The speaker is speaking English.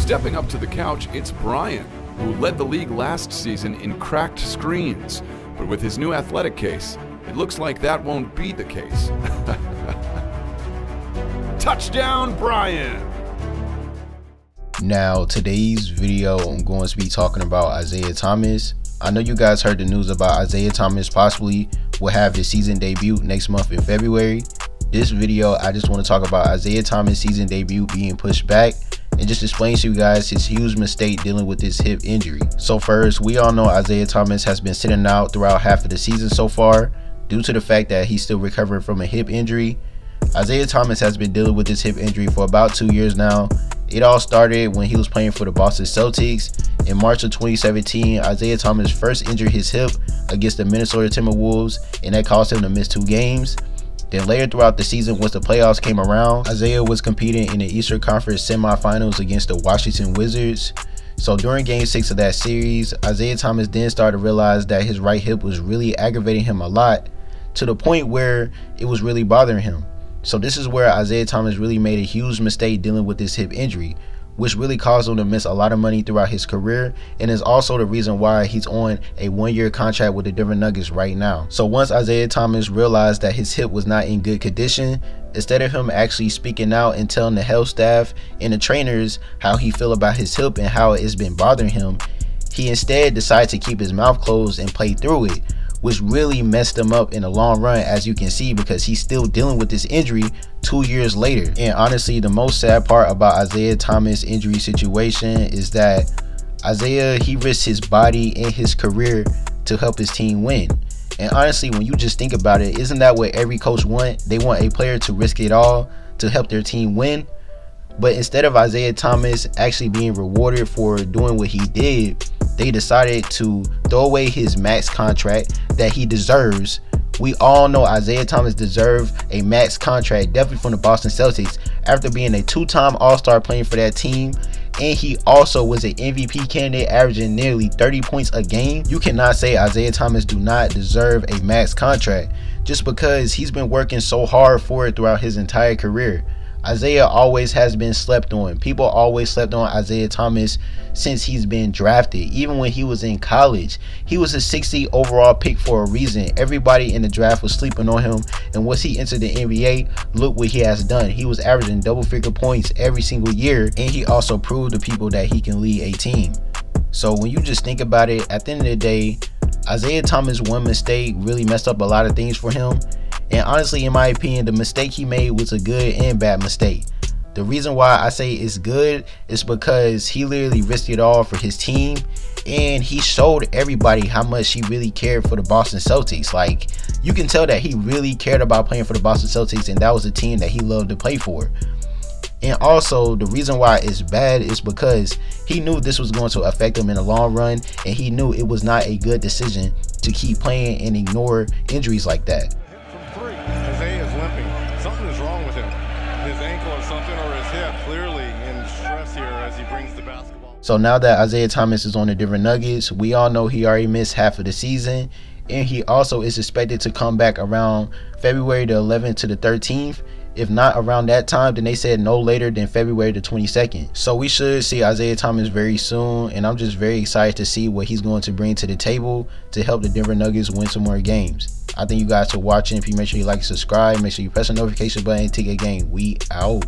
Stepping up to the couch, it's Brian, who led the league last season in cracked screens. But with his new athletic case, it looks like that won't be the case. Touchdown, Brian! Now, today's video, I'm going to be talking about Isaiah Thomas. I know you guys heard the news about Isaiah Thomas possibly will have his season debut next month in February. This video, I just want to talk about Isaiah Thomas' season debut being pushed back and just explain to you guys his huge mistake dealing with his hip injury. So first, we all know Isaiah Thomas has been sitting out throughout half of the season so far due to the fact that he's still recovering from a hip injury. Isaiah Thomas has been dealing with this hip injury for about 2 years now. It all started when he was playing for the Boston Celtics. In March of 2017, Isaiah Thomas first injured his hip against the Minnesota Timberwolves, and that caused him to miss 2 games. Then later throughout the season, once the playoffs came around, Isaiah was competing in the Eastern Conference semifinals against the Washington Wizards. So during Game 6 of that series, Isaiah Thomas then started to realize that his right hip was really aggravating him a lot, to the point where it was really bothering him. So this is where Isaiah Thomas really made a huge mistake dealing with this hip injury, which really caused him to miss a lot of money throughout his career, and is also the reason why he's on a 1-year contract with the Denver Nuggets right now. So once Isaiah Thomas realized that his hip was not in good condition, instead of him actually speaking out and telling the health staff and the trainers how he feel about his hip and how it's been bothering him, he instead decided to keep his mouth closed and play through it, which really messed him up in the long run, as you can see, because he's still dealing with this injury 2 years later. And honestly, the most sad part about Isaiah Thomas' injury situation is that Isaiah, he risked his body and his career to help his team win. And honestly, when you just think about it, isn't that what every coach wants? They want a player to risk it all to help their team win. But instead of Isaiah Thomas actually being rewarded for doing what he did, they decided to throw away his max contract that he deserves. We all know Isaiah Thomas deserved a max contract, definitely from the Boston Celtics, after being a 2-time All-Star playing for that team. And he also was an MVP candidate, averaging nearly 30 points a game. You cannot say Isaiah Thomas do not deserve a max contract just because he's been working so hard for it throughout his entire career. Isaiah always has been slept on. People always slept on Isaiah Thomas since he's been drafted. Even when he was in college, he was a 60 overall pick for a reason. Everybody in the draft was sleeping on him, and once he entered the NBA, look what he has done. He was averaging double-figure points every single year, and he also proved to people that he can lead a team. So when you just think about it, at the end of the day, Isaiah Thomas' one mistake really messed up a lot of things for him. And honestly, in my opinion, the mistake he made was a good and bad mistake. The reason why I say it's good is because he literally risked it all for his team, and he showed everybody how much he really cared for the Boston Celtics. Like, you can tell that he really cared about playing for the Boston Celtics, and that was a team that he loved to play for. And also, the reason why it's bad is because he knew this was going to affect him in the long run, and he knew it was not a good decision to keep playing and ignore injuries like that. Isaiah is limping. Something is wrong with him. His ankle or something, or his hip, clearly in stress here as he brings the basketball. So now that Isaiah Thomas is on the Denver Nuggets, we all know he already missed half of the season, and he also is expected to come back around February the 11th to the 13th. If not around that time, then they said no later than February the 22nd. So we should see Isaiah Thomas very soon, and I'm just very excited to see what he's going to bring to the table to help the Denver Nuggets win some more games. I thank you guys for watching. If you make sure you like and subscribe, make sure you press the notification button. Take a game. We out.